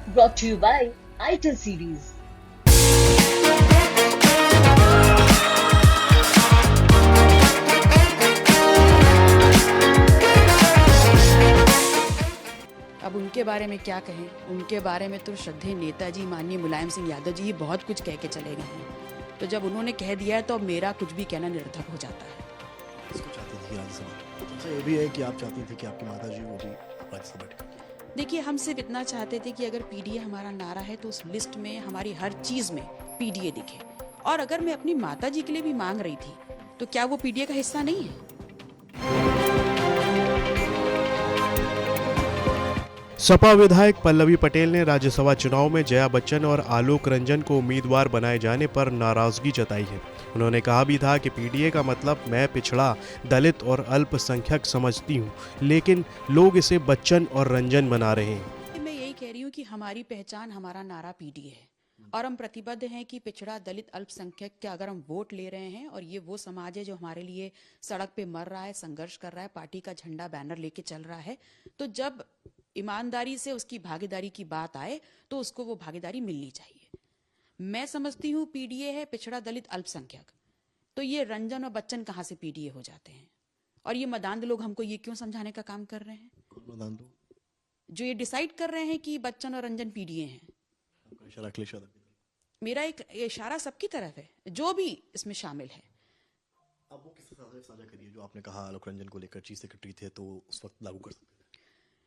brought to you by ITIL series. अब उनके बारे में क्या कहें, उनके बारे में तो श्रद्धेय नेताजी माननीय मुलायम सिंह यादव जी बहुत कुछ कह के चले गए हैं। तो जब उन्होंने कह दिया है तो अब मेरा कुछ भी कहना निरर्थक हो जाता है। इसको चाहती थी राज्यसभा। अच्छा, ये भी है कि आप चाहती थी कि आपकी माता जी वो भी राज्यसभा टिकट। देखिए, हम सिर्फ इतना चाहते थे कि अगर पीडीए हमारा नारा है तो उस लिस्ट में हमारी हर चीज में पीडीए दिखे। और अगर मैं अपनी माता जी के लिए भी मांग रही थी तो क्या वो पीडीए का हिस्सा नहीं है? सपा विधायक पल्लवी पटेल ने राज्यसभा चुनाव में जया बच्चन और आलोक रंजन को उम्मीदवार बनाए जाने पर नाराजगी जताई है। उन्होंने कहा भी था कि पीडीए का मतलब मैं पिछड़ा, दलित और अल्पसंख्यक समझती हूं, लेकिन लोग इसे बच्चन और रंजन बना रहे हैं। मैं यही कह रही हूँ कि हमारी पहचान, हमारा नारा पीडीए है और हम प्रतिबद्ध हैं कि पिछड़ा, दलित, अल्पसंख्यक के अगर हम वोट ले रहे हैं और ये वो समाज है जो हमारे लिए सड़क पे मर रहा है, संघर्ष कर रहा है, पार्टी का झंडा बैनर लेके चल रहा है, तो जब ईमानदारी से उसकी भागीदारी की बात आए तो उसको वो भागीदारी मिलनी चाहिए। मैं समझती हूँ पीडीए है पिछड़ा, दलित, अल्पसंख्यक, तो ये रंजन और बच्चन कहाँ से पीडीए हो जाते हैं? और ये मदांध लोग हमको ये क्यों समझाने का काम कर रहे हैं? मदान दो जो ये डिसाइड कर रहे हैं कि बच्चन और रंजन पीडीए हैं। इशारा अखिलेश यादव की तरफ। मेरा एक इशारा सबकी तरफ है जो भी इसमें शामिल है। अब वो किससे साझा करिए जो आपने कहा आलोक रंजन को लेकर चीफ सेक्रेटरी थे तो उस वक्त लागू कर सकते थे।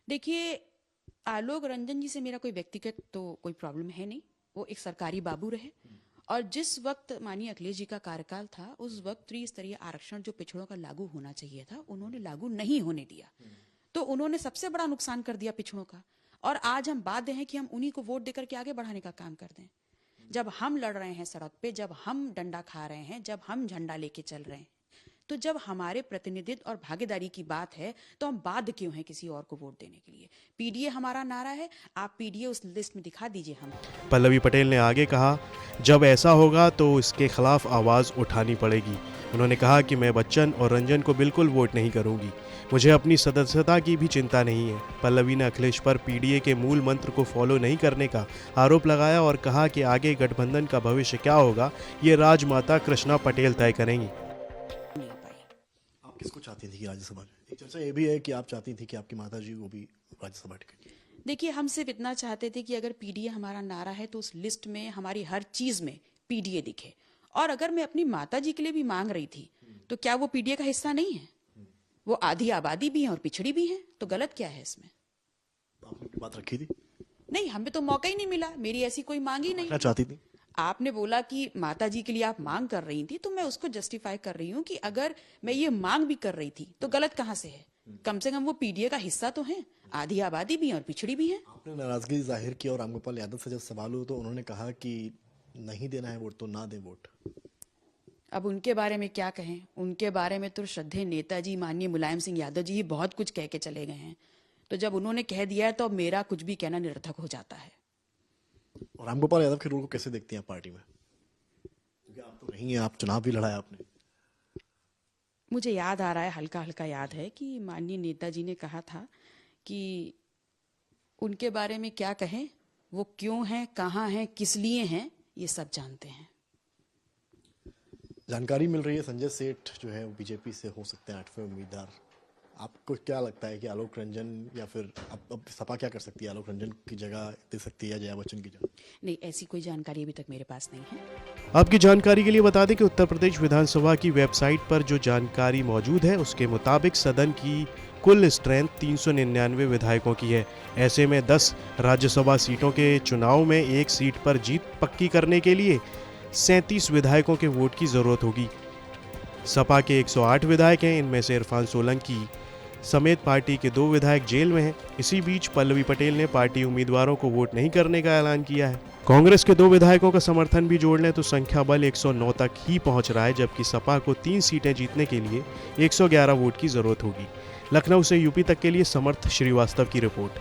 देखिए, आलोक रंजन जी से मेरा कोई व्यक्तिगत तो कोई प्रॉब्लम है नहीं, वो एक सरकारी बाबू रहे और जिस वक्त माननीय अखिलेश जी का कार्यकाल था उस वक्त त्रिस्तरीय आरक्षण जो पिछड़ों का लागू होना चाहिए था उन्होंने लागू नहीं होने दिया, तो उन्होंने सबसे बड़ा नुकसान कर दिया पिछड़ों का। और आज हम बाध्य हैं कि हम उन्हीं को वोट देकर के आगे बढ़ाने का काम कर दें। जब हम लड़ रहे हैं सड़क पे, जब हम डंडा खा रहे हैं, जब हम झंडा लेके चल रहे हैं, तो जब हमारे प्रतिनिधित्व और भागीदारी की बात है तो हम बाध्य क्यों हैं किसी और को वोट देने के लिए? पीडीए हमारा नारा है, आप पीडीए उस लिस्ट में दिखा दीजिए हम। पल्लवी पटेल ने आगे कहा, जब ऐसा होगा तो इसके खिलाफ आवाज़ उठानी पड़ेगी। उन्होंने कहा कि मैं बच्चन और रंजन को बिल्कुल वोट नहीं करूंगी, मुझे अपनी सदस्यता की भी चिंता नहीं है। पल्लवी ने अखिलेश पर पीडीए के मूल मंत्र को फॉलो नहीं करने का आरोप लगाया और कहा कि आगे गठबंधन का भविष्य क्या होगा ये राजमाता कृष्णा पटेल तय करेंगी। आप किसको चाहती थी राज्यसभा में? एक चर्चा ये भी है कि आप चाहती थी कि आपकी माता जी वो भी राज्यसभा टिकट। देखिए, हम सिर्फ इतना चाहते थे कि अगर पीडीए हमारा नारा है तो उस लिस्ट में हमारी हर चीज में पीडीए दिखे। और अगर मैं अपनी माता जी के लिए भी मांग रही थी तो क्या वो पीडीए का हिस्सा नहीं है? वो आधी आबादी भी है और पिछड़ी भी है, तो गलत क्या है इसमें? आपने बात रखी थी? नहीं, हमें तो मौका ही नहीं मिला, मेरी ऐसी कोई मांग ही नहीं। क्या चाहती थी? आपने बोला कि माता जी के लिए आप मांग कर रही थी, तो मैं उसको जस्टिफाई कर रही हूँ कि अगर मैं ये मांग भी कर रही थी तो गलत कहाँ से है? कम से कम वो पीडीए का हिस्सा तो है, आधी आबादी भी है और पिछड़ी भी है। आपने नाराजगी जाहिर की और रामगोपाल यादव से जब सवाल हुआ तो उन्होंने कहा कि नहीं देना है वोट तो ना दे वोट। अब उनके बारे में क्या कहें, उनके बारे में तो श्रद्धेय नेताजी माननीय मुलायम सिंह यादव जी बहुत कुछ कह के चले गए हैं। तो जब उन्होंने कह दिया है तो अब मेरा कुछ भी कहना निरर्थक हो जाता है। और रामगोपाल यादव के रोल को कैसे देखती हैं आप पार्टी में? क्योंकि आप तो नहीं है, आप चुनाव भी लड़ाया आपने। मुझे याद आ रहा है, हल्का हल्का याद है कि माननीय नेताजी ने कहा था कि उनके बारे में क्या कहें, वो क्यों हैं, कहाँ हैं, किस लिए हैं, ये सब जानते हैं। जानकारी मिल रही है संजय सेठ जो है वो बीजेपी से हो सकते हैं 8वें उम्मीदवार। आपको क्या लगता है कि आलोक रंजन या फिर अब सपा क्या कर सकती है? आलोक रंजन की जगह दे सकती है या जया बच्चन की जगह? नहीं, ऐसी कोई जानकारी अभी तक मेरे पास नहीं है। आपकी जानकारी के लिए बता दें कि उत्तर प्रदेश विधानसभा की वेबसाइट पर जो जानकारी मौजूद है उसके मुताबिक सदन की कुल स्ट्रेंथ 399 विधायकों की है। ऐसे में 10 राज्यसभा सीटों के चुनाव में एक सीट पर जीत पक्की करने के लिए 37 विधायकों के वोट की जरूरत होगी। सपा के 108 विधायक हैं, इनमें से इरफान सोलंकी समेत पार्टी के 2 विधायक जेल में हैं। इसी बीच पल्लवी पटेल ने पार्टी उम्मीदवारों को वोट नहीं करने का ऐलान किया है। कांग्रेस के 2 विधायकों का समर्थन भी जोड़ लें तो संख्या बल 109 तक ही पहुंच रहा है, जबकि सपा को 3 सीटें जीतने के लिए 111 वोट की जरूरत होगी। लखनऊ से यूपी तक के लिए समर्थ श्रीवास्तव की रिपोर्ट।